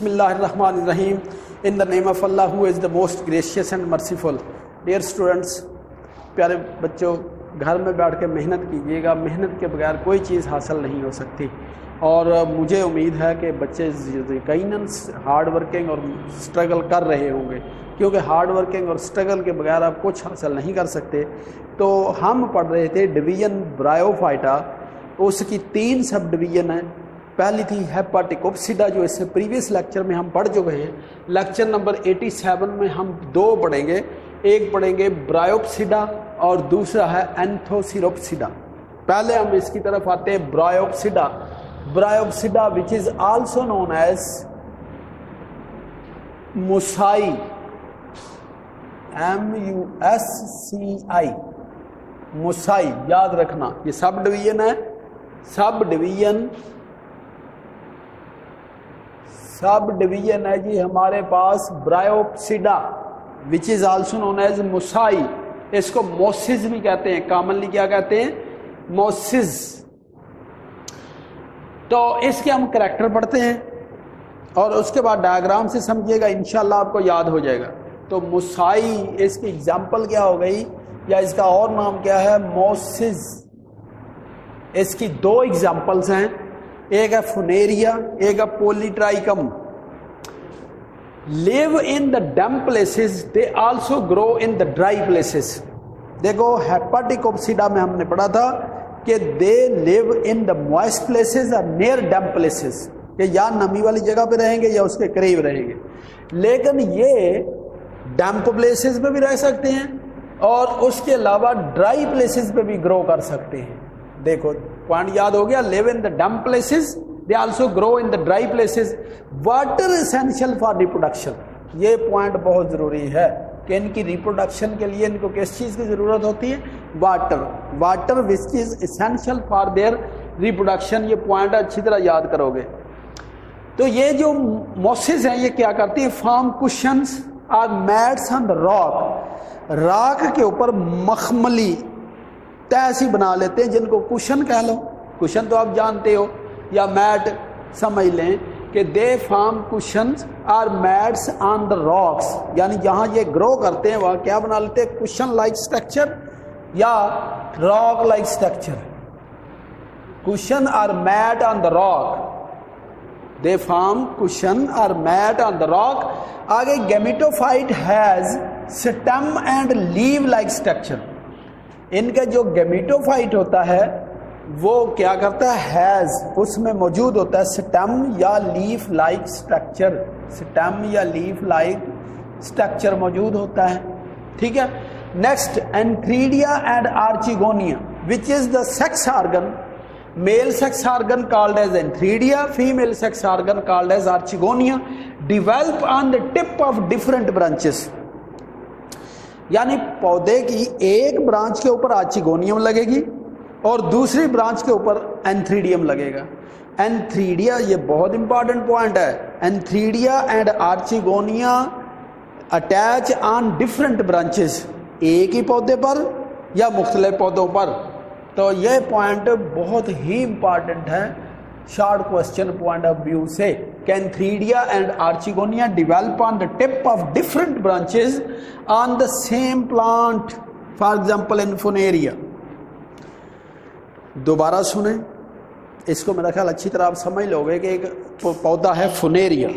بسم اللہ الرحمن الرحیم. In the name of Allah who is the most gracious and merciful. Dear students, پیارے بچوں، گھر میں بیٹھ کے محنت کیجیے گا. محنت کے بغیر کوئی چیز حاصل نہیں ہو سکتی، اور مجھے امید ہے کہ بچے یقیناً ہارڈ ورکنگ اور سٹرگل کر رہے ہوں گے، کیونکہ ہارڈ ورکنگ اور سٹرگل کے بغیر آپ کچھ حاصل نہیں کر سکتے. تو ہم پڑھ رہے تھے ڈویژن برائیوفائٹا، اس کی 3 سب ڈویژن ہیں. پہلی تھی ہیپاٹک اوپسیڈا، جو اس سے پریویس لیکچر میں ہم پڑھ چکے ہیں. لیکچر نمبر 87 میں ہم 2 پڑھیں گے. ایک پڑھیں گے برائیوپسیڈا اور دوسرا ہے اینتھوسیروپسیڈا. پہلے ہم اس کی طرف آتے ہیں Bryopsida. Bryopsida which is also known as Musci, MUSCI، Musci. یاد رکھنا یہ سب ڈویژن ہے. سب ڈویژن ہے جی ہمارے پاس برائیوپسیڈا which is also known as موسائی. اس کو موسز بھی کہتے ہیں، کامنلی کیا کہتے ہیں؟ موسز. تو اس کے ہم کریکٹر پڑھتے ہیں اور اس کے بعد ڈائیگرام سے سمجھیے گا، انشاءاللہ آپ کو یاد ہو جائے گا. تو موسائی اس کی ایگزامپل کیا ہو گئی، یا اس کا اور نام کیا ہے؟ موسز. اس کی 2 ایگزامپلس ہیں، ایک ہے فونیریا، ایک ہے Polytrichum. Live in the damp places, they also grow in the dry places. دیکھو ہیپاٹک اوپسیڈا میں ہم نے پڑھا تھا کہ they live in the moist places اور نیئر ڈیمپ پلیسز، کہ یا نمی والی جگہ پہ رہیں گے یا اس کے قریب رہیں گے. لیکن یہ ڈیمپ پلیسز پہ بھی رہ سکتے ہیں اور اس کے علاوہ ڈرائی پلیسز پہ بھی گرو کر سکتے ہیں. دیکھو پوائنٹ یاد ہو گیا. Live in the damp places, they also grow in the dry places. Water essential for reproduction, یہ پوائنٹ بہت ضروری ہے کہ ان کی ریپروڈکشن کے لیے ان کو کس چیز کی ضرورت ہوتی ہے؟ Water. Water which is essential for their reproduction. یہ پوائنٹ اچھی طرح یاد کرو گے. تو یہ جو موسز ہیں یہ کیا کرتی ہیں؟ فارم کشنز اور mats on the rock. Rock کے اوپر مخملی تیسی بنا لیتے ہیں جن کو کشن کہہ لو. کشن تو آپ جانتے ہو، یا میٹ سمجھ لیں کہ دے فارم کشنز اور میٹس آن دا راکس، یعنی جہاں یہ گرو کرتے ہیں وہاں کیا بنا لیتے ہیں؟ کشن لائک اسٹرکچر یا راک لائک اسٹرکچر. کشن اور mat on the rock, they form cushion اور میٹ آن دا راک. آگے gametophyte has stem and leaf like structure. ان کا جو گیمیٹوفائٹ ہوتا ہے وہ کیا کرتا ہے؟ ہیز، اس میں موجود ہوتا ہے سٹیم یا لیف لائک اسٹرکچر. سٹیم یا لیف لائک اسٹرکچر موجود ہوتا ہے. ٹھیک ہے. Next antheridia and archegonia which is the sex organ. Male sex organ called as antheridia, female sex organ called as archegonia. Develop on the tip of different branches, یعنی پودے کی ایک branch کے اوپر آرچیگونیم لگے گی اور دوسری برانچ کے اوپر اینتھریڈیم لگے گا. اینتھریڈیا، یہ بہت امپورٹنٹ پوائنٹ ہے. Antheridia and archegonia attach on different branches, ایک ہی پودے پر یا مختلف پودوں پر. تو یہ پوائنٹ بہت ہی امپورٹنٹ ہے short question point of view سے، کہ antheridia and archegonia develop on the tip of different branches on the same plant, for example in Funaria. دوبارہ سنیں اس کو، میرا خیال اچھی طرح آپ سمجھ لو گے کہ ایک پودا ہے فونیریا.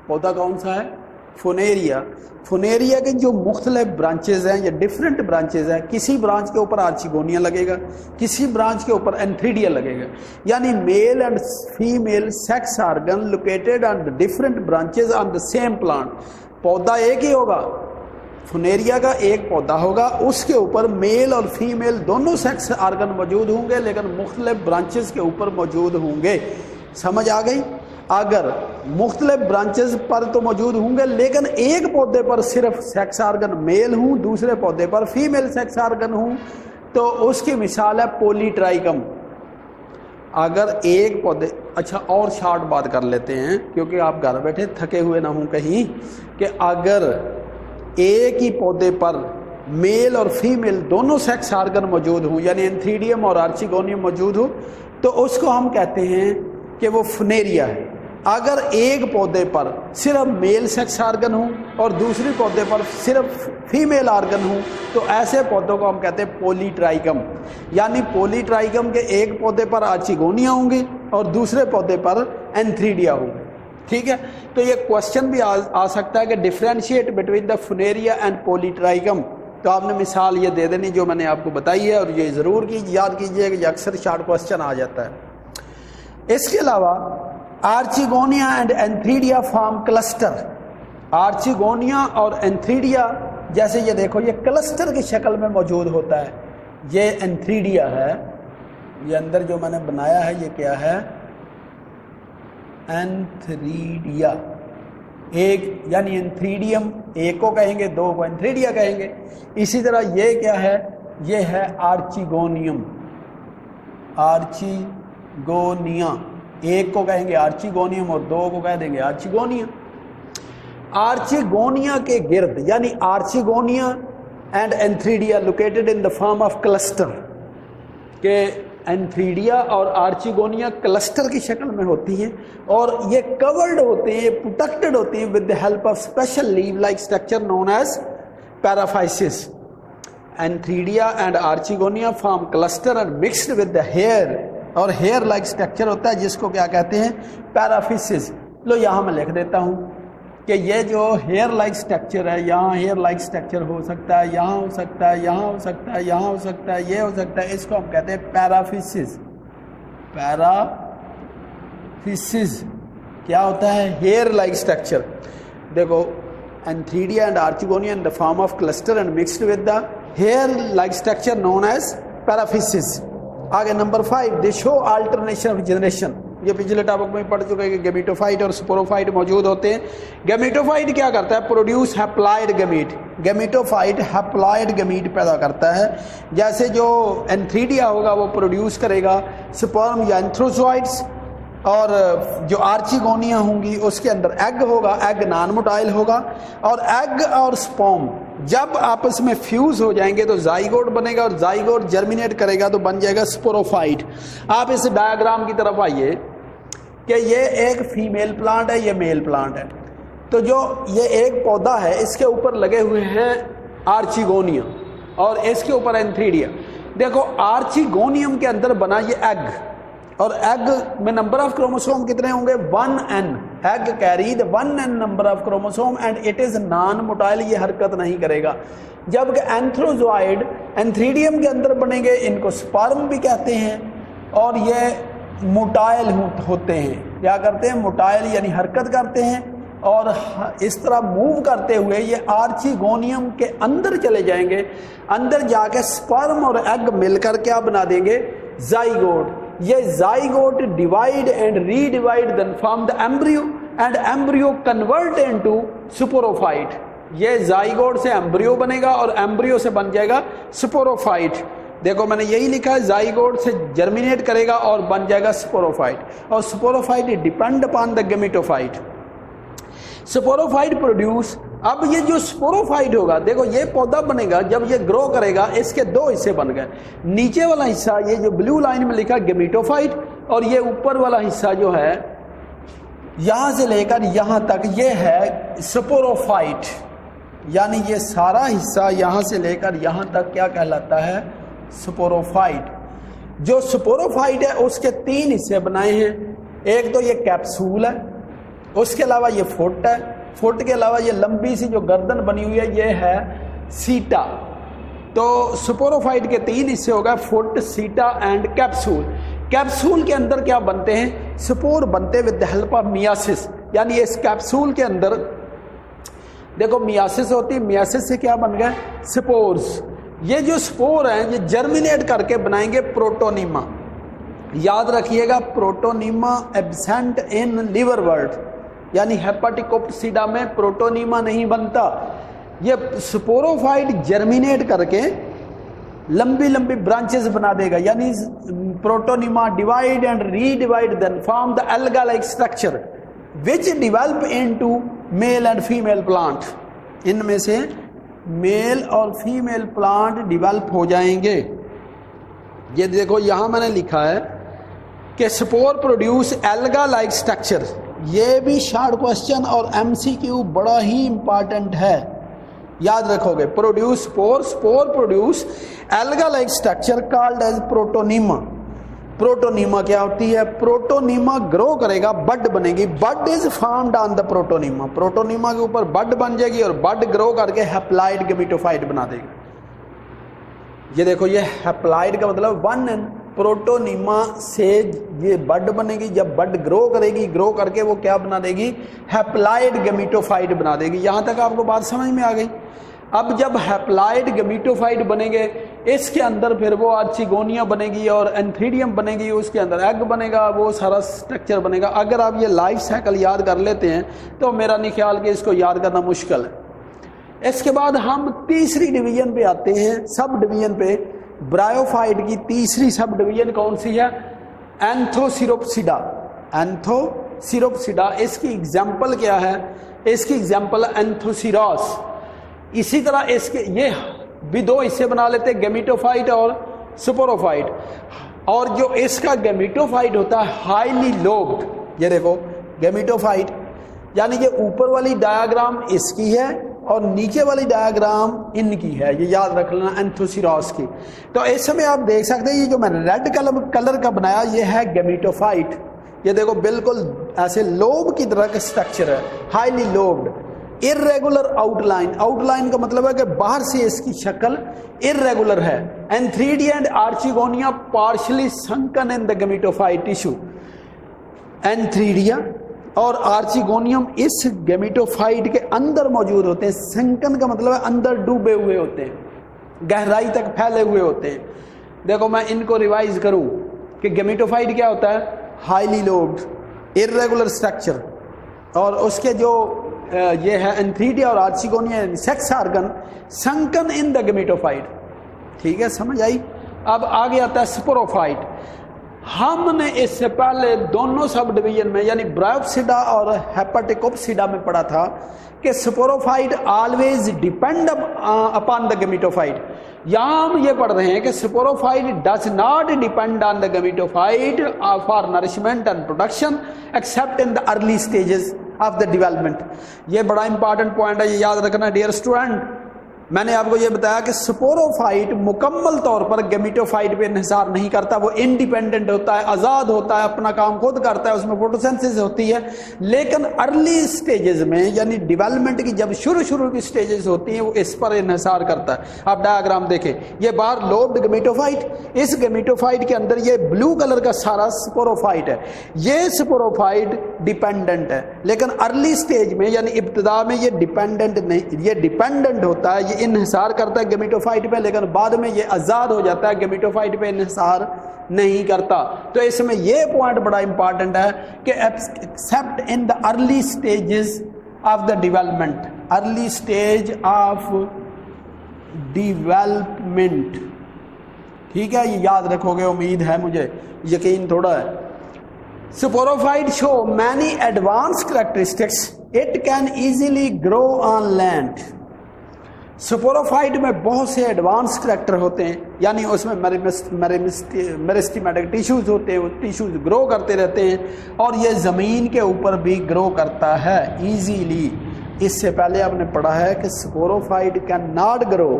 پودا کون سا ہے؟ فونیریا. فونیریا کے جو مختلف برانچز ہیں یا ڈفرینٹ برانچز ہیں، کسی برانچ کے اوپر آرچیگونیا لگے گا، کسی برانچ کے اوپر اینتھریڈیا لگے گا. یعنی male and female sex organ located on different branches on the same plant. پودا ایک ہی ہوگا، فونیریا کا ایک پودا ہوگا، اس کے اوپر میل اور فیمیل دونوں سیکس آرگن موجود ہوں گے، لیکن مختلف برانچز کے اوپر موجود ہوں گے. سمجھ آ گئی؟ اگر مختلف برانچز پر تو موجود ہوں گے، لیکن ایک پودے پر صرف سیکس آرگن میل ہوں، دوسرے پودے پر فیمیل سیکس آرگن ہوں، تو اس کی مثال ہے پولیٹرائکم. اگر ایک پودے، اچھا اور شارٹ بات کر لیتے ہیں کیونکہ آپ گھر بیٹھے تھکے ہوئے نہ ہوں کہیں، کہ اگر ایک ہی پودے پر میل اور فیمیل دونوں سیکس آرگن موجود ہوں، یعنی اینتھریڈیم اور آرچیگونیم موجود ہو، تو اس کو ہم کہتے ہیں کہ وہ فنیریا ہے. اگر ایک پودے پر صرف میل سیکس آرگن ہوں اور دوسری پودے پر صرف فیمیل آرگن ہوں تو ایسے پودوں کو ہم کہتے ہیں پولی ٹرائگم. یعنی پولی ٹرائگم کے ایک پودے پر آرچیگونیا ہوں گی اور دوسرے پودے پر اینتھریڈیا ہوں گے. ٹھیک ہے, تو یہ کوشچن بھی آ سکتا ہے کہ ڈفرینشیٹ بٹوین دا فنیریا اینڈ پولی ٹرائگم. تو آپ نے مثال یہ دے دینی جو میں نے آپ کو بتائی ہے, اور یہ ضرور یاد کیجئے کہ یہ اکثر شارٹ کوشچن آ جاتا ہے. اس کے علاوہ آرچیگونیا اینڈ اینتھریڈیا فارم کلسٹر. آرچیگونیا اور اینتھریڈیا جیسے یہ دیکھو یہ کلسٹر کی شکل میں موجود ہوتا ہے. یہ اینتھریڈیا ہے, یہ اندر جو میں نے بنایا ہے یہ کیا ہے, اینتھریڈیا. ایک یعنی اینتھریڈیم ایک کو کہیں گے, دو کو اینتھریڈیا کہیں گے. اسی طرح یہ کیا ہے, یہ ہے آرچیگونیم. آرچیگونیا ایک کو کہیں گے آرچیگونیم اور دو کو کہہ دیں گے آرچیگونیا. آرچیگونیا کے گرد یعنی archegonia and antheridia located in the form of cluster, کہ اینتھریڈیا اور آرچیگونیا کلسٹر کی شکل میں ہوتی ہیں اور یہ کورڈ ہوتے ہیں, پروٹیکٹڈ ہوتی ہیں with the help of special leaf like structure known as paraphysis. Antheridia and archegonia form cluster and mixed with the hair, اور ہیئر لائک اسٹرکچر ہوتا ہے جس کو کیا کہتے ہیں, پیرافائسس. لو یہاں میں لکھ دیتا ہوں کہ یہ جو ہیئر لائک اسٹرکچر ہے, یہاں ہیئر لائک اسٹرکچر ہو سکتا ہے, یہاں ہو سکتا ہے, یہاں ہو سکتا ہے, یہاں ہو سکتا ہے, یہ ہو سکتا ہے, اس کو ہم کہتے ہیں پیرافائسس. پیرافائسس کیا ہوتا ہے, ہیئر لائک اسٹرکچر. دیکھو antheridia and archegonia in the form of cluster and mixed with the hair like structure known as paraphysis. آگے number 5, they show alternation of generation. یہ پچھلے ٹاپک میں پڑھ چکے ہیں کہ گیمیٹوفائٹ اور سپوروفائٹ موجود ہوتے ہیں. گیمیٹوفائٹ کیا کرتا ہے, پروڈیوس ہیپلائڈ گیمیٹ. گیمیٹوفائٹ ہیپلائڈ گیمیٹ پیدا کرتا ہے. جیسے جو اینتھریڈیا ہوگا وہ پروڈیوس کرے گا سپرم یا اینتھروزوائٹس, اور جو آرچیگونیا ہوں گی اس کے اندر ایگ ہوگا, ایگ نان موٹائل ہوگا, اور ایگ اور سپرم جب آپس میں فیوز ہو جائیں گے تو زائگوٹ بنے گا, اور زائگوٹ جرمینیٹ کرے گا تو بن جائے گا سپوروفائٹ. آپ اس ڈائیگرام کی طرف آئیے کہ یہ ایک فیمیل پلانٹ ہے, یہ میل پلانٹ ہے. تو جو یہ ایک پودا ہے اس کے اوپر لگے ہوئے ہیں آرچیگونیا اور اس کے اوپر اینتھریڈیا. دیکھو آرچیگونیم کے اندر بنا یہ ایگ, اور ایگ میں نمبر آف کروموسوم کتنے ہوں گے, 1n. Egg carried 1n number of chromosome and it is non motile, یہ حرکت نہیں کرے گا. جبکہ اینتھروزوائڈ اینتھریڈیم کے اندر بنیں گے, ان کو سپرم بھی کہتے ہیں, اور یہ موٹائل ہوتے ہیں. کیا کرتے ہیں, موٹائل یعنی حرکت کرتے ہیں, اور اس طرح موو کرتے ہوئے یہ آرچیگونیم کے اندر چلے جائیں گے. اندر جا کے سپرم اور ایگ مل کر کیا بنا دیں گے, زائگوٹ. یہ zygote divide and re divide then form the embryo, and embryo convert into sporophyte. یہ زائگوٹ سے ایمبریو بنے گا اور ایمبریو سے بن جائے گا سپوروفائٹ. دیکھو میں نے یہی لکھا ہے, زائگوٹ سے جرمینیٹ کرے گا اور بن جائے گا سپوروفائٹ, اور سپوروفائٹ ڈیپینڈ اپان دا گیمیٹوفائٹ. سپوروفائٹ پروڈیوس. اب یہ جو سپوروفائٹ ہوگا, دیکھو یہ پودا بنے گا, جب یہ گرو کرے گا اس کے دو حصے بن گئے. نیچے والا حصہ یہ جو بلو لائن میں لکھا گیمیٹوفائٹ, اور یہ اوپر والا حصہ جو ہے یہاں سے لے کر یہاں تک یہ ہے سپوروفائٹ. یعنی یہ سارا حصہ یہاں سے لے کر یہاں تک کیا کہلاتا ہے, سپوروفائٹ. جو سپوروفائٹ ہے اس کے 3 حصے بنائے ہیں. ایک تو یہ کیپسول ہے, اس کے علاوہ یہ فٹ ہے, فٹ کے علاوہ یہ لمبی سی جو گردن بنی ہوئی ہے یہ ہے سیٹا. تو سپوروفائٹ کے 3 حصے ہو گئے, foot, seta and capsule. Capsule کے اندر کیا بنتے ہیں, سپور بنتے with the help of meiosis. یعنی اس کیپسول کے اندر دیکھو میاسس ہوتی ہے, میاسس سے کیا بن گئے, سپورز. یہ جو سپور ہیں یہ جرمینیٹ کر کے بنائیں گے پروٹونیما. یاد رکھیے گا, پروٹونیما ایبسینٹ ان لیور ورڈ, یعنی ہیپاٹیکوپسیڈا میں پروٹونیما نہیں بنتا. یہ سپوروفائٹ جرمینیٹ کر کے لمبی لمبی برانچز بنا دے گا, یعنی protonema divide and re divide then form the alga like structure which develop into male and female plant. ان میں سے میل اور فیمیل پلانٹ ڈیولپ ہو جائیں گے. یہ دیکھو یہاں میں نے لکھا ہے کہ spore produce alga like structure. یہ بھی شارٹ کوشچن اور ایم سی کیو بڑا ہی امپارٹنٹ ہے، یاد رکھو گے. Produce spore, spore produce alga like structure called as protonema. Protonema کیا ہوتی ہے؟ پروٹونیما گرو کرے گا، بڈ بنے گی. بڈ از فارمڈ آن دا پروٹونیما. پروٹونیما کے اوپر بڈ بن جائے گی اور بڈ گرو کر کے ہیپلائڈ گیمیٹوفائٹ بنا دے گی. یہ دیکھو، یہ ہیپلائڈ کا مطلب ون اینڈ پروٹونیما سے یہ بڈ بنے گی. جب بڈ گرو کرے گی، گرو کر کے وہ کیا بنا دے گی؟ ہیپلائڈ گیمیٹوفائٹ بنا دے گی. یہاں تک آپ کو بات سمجھ میں آ گئی؟ اب جب ہیپلائڈ گیمیٹوفائٹ بنے گے، اس کے اندر پھر وہ آرچیگونیا بنے گی اور انتھریڈیم بنے گی، اس کے اندر ایگ بنے گا، وہ سارا سٹرکچر بنے گا. اگر آپ یہ لائف سائیکل یاد کر لیتے ہیں تو میرا نہیں خیال کہ اس کو یاد کرنا مشکل ہے. اس کے بعد ہم تیسری ڈویژن پہ آتے ہیں، سب ڈویژن پہ. برائیوفائٹ کی تیسری سب ڈویژن کون سی ہے؟ اینتھوسیروپسیڈا. اینتھوسیروپسیڈا. اس کی ایگزامپل کیا ہے؟ اس کی ایگزامپل اینتھوسیراس. اسی طرح اس کے یہ بھی دو حصے بنا لیتے ہیں، گیمیٹوفائٹ اور سپوروفائٹ. اور جو اس کا گیمیٹوفائٹ ہوتا ہے ہائیلی لوبڈ. یہ دیکھو گیمیٹوفائٹ، یعنی کہ اوپر والی ڈایاگرام اس کی ہے اور نیچے والی ڈایاگرام ان کی ہے. یہ یاد رکھ لینا اینتھوسیراس کی. تو اس میں آپ دیکھ سکتے ہیں یہ جو میں نے ریڈ کلر کا بنایا یہ ہے گیمیٹوفائٹ. یہ دیکھو بالکل ایسے لوب کی طرح کا اسٹرکچر ہے، highly lobed. irregular outline. outline کا مطلب ہے کہ باہر سے اس کی شکل irregular ہے. Antheridia and Archegonia partially sunken in the gametophyte tissue. Antheridia اور آرچیگونیم اس گیمیٹوفائٹ کے اندر موجود ہوتے ہیں. سنکن کا مطلب ہے اندر ڈوبے ہوئے ہوتے ہیں، گہرائی تک پھیلے ہوئے ہوتے ہیں. دیکھو میں ان کو ریوائز کروں کہ گیمیٹوفائٹ کیا ہوتا ہے؟ Highly lobed irregular structure. اور اس کے جو یہ ہے انتھریڈیا اور archegonia sex organ sunken in the gametophyte. ٹھیک ہے، سمجھ آئی؟ اب آگے آتا ہے سپوروفائٹ. ہم نے اس سے پہلے دونوں سب ڈویژن میں یعنی برائیوپسیڈا اور ہیپاٹیکوپسیڈا میں پڑھا تھا کہ sporophyte always depend upon the gametophyte. یہاں ہم یہ پڑھ رہے ہیں کہ sporophyte does not depend on the gametophyte for nourishment and production except in the early stages of the development. یہ بڑا امپارٹنٹ پوائنٹ ہے، یہ یاد رکھنا ڈیئر اسٹوڈنٹ. میں نے آپ کو یہ بتایا کہ سپوروفائٹ مکمل طور پر گیمیٹوفائٹ پہ انحصار نہیں کرتا، وہ انڈیپینڈنٹ ہوتا ہے، آزاد ہوتا ہے، اپنا کام خود کرتا ہے، اس میں فوٹوسینتھسس ہوتی ہے. لیکن ارلی سٹیجز میں یعنی ڈیولپمنٹ کی جب شروع کی سٹیجز ہوتی ہیں وہ اس پر انحصار کرتا ہے. آپ ڈایاگرام دیکھیں، یہ باہر لوبڈ گیمیٹوفائٹ، اس گیمیٹوفائٹ کے اندر یہ بلو کلر کا سارا سپوروفائٹ ہے. یہ سپوروفائٹ ڈیپینڈنٹ ہے، لیکن ارلی سٹیج میں یعنی ابتدا میں یہ ڈیپینڈنٹ نہیں، یہ ڈیپینڈنٹ ہوتا ہے، یہ انحصار کرتا ہے گیمیٹوفائٹ پہ، لیکن بعد میں یہ آزاد ہو جاتا ہے، گیمیٹوفائٹ پہ انحصار نہیں کرتا. تو اس میں یہ پوائنٹ بڑا امپارٹنٹ ہے کہ accept in the early stages of the development. Early stage of development. ٹھیک ہے، یہ یاد رکھو گے، امید ہے، مجھے یقین تھوڑا ہے. Sporophyte show many advance characteristics. It can easily grow on land. Sporophyte میں بہت سے ایڈوانس کریکٹر ہوتے ہیں، یعنی اس میں میرسٹیمیٹک ٹیشوز ہوتے ہیں، وہ ٹیشوز گرو کرتے رہتے ہیں اور یہ زمین کے اوپر بھی گرو کرتا ہے ایزیلی. اس سے پہلے آپ نے پڑھا ہے کہ sporophyte can not grow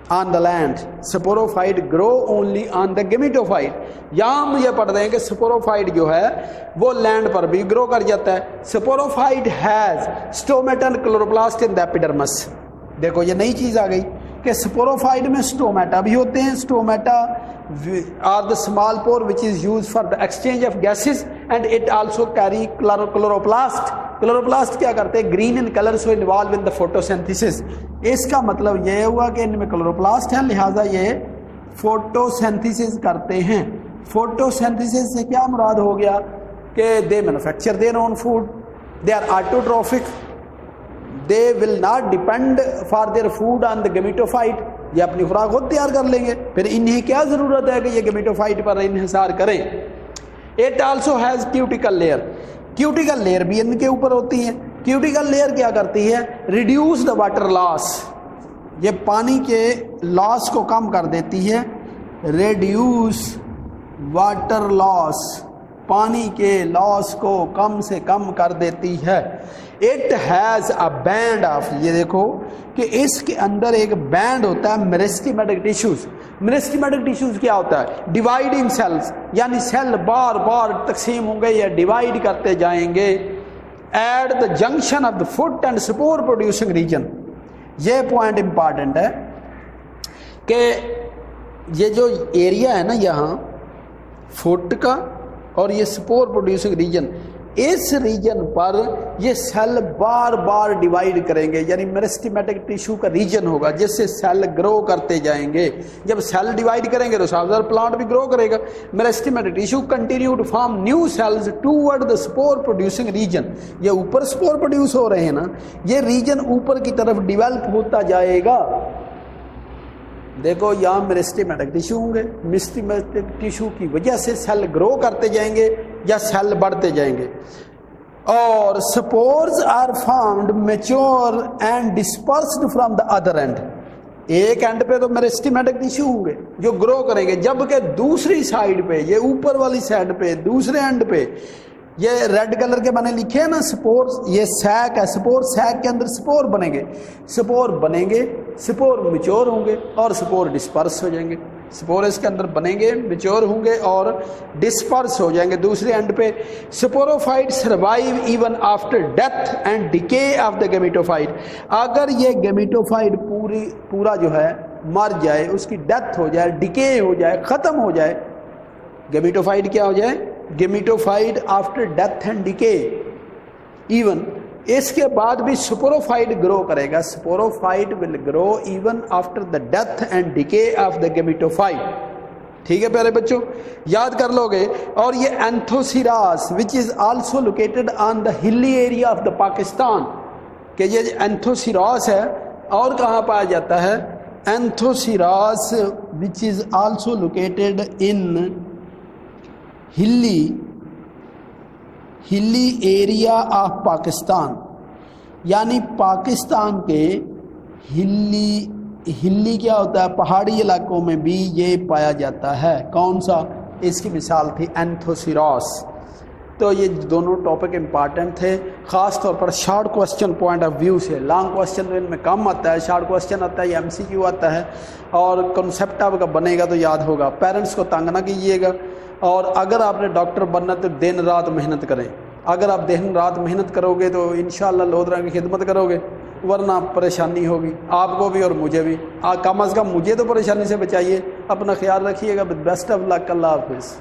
on the land. Sporophyte grow only on the gametophyte. یہاں ہم یہ پڑھ رہے ہیں کہ سپوروفائٹ جو ہے وہ لینڈ پر بھی گرو کر جاتا ہے. سپوروفائٹ ہیز اسٹومیٹا اینڈ کلوروپلاسٹ ان دا ایپیڈرمس. دیکھو یہ نئی چیز آ گئی کہ سپوروفائٹ میں اسٹومیٹا بھی ہوتے ہیں. اسٹومیٹا are the small pore which is use for the exchange of gases and it also carry chloroplast. Chloroplast کیا کرتے ہیں؟ Green in colour, so involve in the photosynthesis. اس کا مطلب یہ ہوا کہ ان میں کلوروپلاسٹ ہے، لہٰذا یہ فوٹوسینتھسس کرتے ہیں. فوٹوسینتھسس سے کیا مراد ہو گیا کہ they manufacture their own food, they are autotrophic. They will not depend for their food on the gametophyte. یہ اپنی خوراک خود تیار کر لیں گے، پھر انہیں کیا ضرورت ہے کہ یہ گیمیٹوفائٹ پر انحصار کریں. It also has cuticle layer. Cuticle layer بھی ان کے اوپر ہوتی ہے. Cuticle layer کیا کرتی ہے؟ Reduce the water loss. یہ پانی کے لاس کو کم کر دیتی ہے. Reduce water loss. پانی کے لاس کو کم سے کم کر دیتی ہے. It has a band of, یہ دیکھو کہ اس کے اندر ایک بینڈ ہوتا ہے میرسٹیمیٹک ٹیشوز. میرسٹیمیٹک ٹیشوز کیا ہوتا ہے؟ ڈیوائڈنگ سیلز، یعنی سیل بار بار تقسیم ہوں گے یا ڈیوائڈ کرتے جائیں گے. At the junction of the foot and spore producing region. یہ پوائنٹ امپارٹنٹ ہے کہ یہ جو ایریا ہے نا یہاں فٹ کا اور یہ سپور پروڈیوسنگ ریجن، اس ریجن پر یہ سیل بار بار ڈیوائڈ کریں گے، یعنی میرسٹیمیٹک ٹیشو کا ریجن ہوگا جس سے سیل گرو کرتے جائیں گے. جب سیل ڈیوائڈ کریں گے تو سابزار پلانٹ بھی گرو کرے گا. Meristematic tissue continue to form new cells toward the spore producing region. یہ اوپر سپور پروڈیوس ہو رہے ہیں نا، یہ ریجن اوپر کی طرف ڈیولپ ہوتا جائے گا. دیکھو یہاں میرسٹیمیٹک ٹیشو ہوں گے، میرسٹیمیٹک ٹیشو کی وجہ سے سیل گرو کرتے جائیں گے یا سیل بڑھتے جائیں گے. اور spores are formed mature and dispersed from the other end. ایک اینڈ پہ تو میرسٹیمیٹک ٹیشو ہوں گے جو گرو کریں گے، جبکہ دوسری سائڈ پہ، یہ اوپر والی سائڈ پہ دوسرے اینڈ پہ یہ ریڈ کلر کے بنے لکھے ہیں نا سپور، یہ سیک ہے. سپور سیک کے اندر سپور بنیں گے، سپور بنیں گے، سپور میچور ہوں گے اور سپور ڈسپرس ہو جائیں گے. سپور اس کے اندر بنیں گے، میچور ہوں گے اور ڈسپرس ہو جائیں گے دوسرے اینڈ پہ. Sporophyte survive even after death and decay of the gametophyte. اگر یہ گیمیٹوفائٹ پورا جو ہے مر جائے، اس کی ڈیتھ ہو جائے، ڈیکے ہو جائے، ختم ہو جائے، گیمیٹوفائٹ کیا ہو جائے؟ Gametophyte after death and decay even, اس کے بعد بھی سپوروفائٹ گرو کرے گا. Sporophyte will grow even after the death and decay of the gametophyte. ٹھیک ہے پیارے بچوں، یاد کر لو گے. اور یہ Anthoceros which is also located on the hilly area of the Pakistan, کہ یہ اینتھوسیراس ہے اور کہاں پایا جاتا ہے؟ Anthoceros which is also located in hilly area of Pakistan, یعنی پاکستان کے ہلی کیا ہوتا ہے؟ پہاڑی علاقوں میں بھی یہ پایا جاتا ہے. کون سا؟ اس کی مثال تھی اینتھوسیراس. تو یہ دونوں ٹاپک امپارٹنٹ تھے، خاص طور پر short question point of view سے. لانگ کوسچن ان میں کم آتا ہے، شارٹ کوسچن آتا ہے، یہ ایم سی کیو آتا ہے اور کنسیپٹ آپ کا بنے گا تو یاد ہوگا. پیرنٹس کو تنگ نہ کیجیے گا. اور اگر آپ نے ڈاکٹر بننا تو دن رات محنت کریں. اگر آپ دن رات محنت کرو گے تو انشاءاللہ لودھرا کی خدمت کرو گے، ورنہ پریشانی ہوگی آپ کو بھی اور مجھے بھی. کم از کم مجھے تو پریشانی سے بچائیے. اپنا خیال رکھیے گا. بیسٹ آف لک. اللہ حافظ.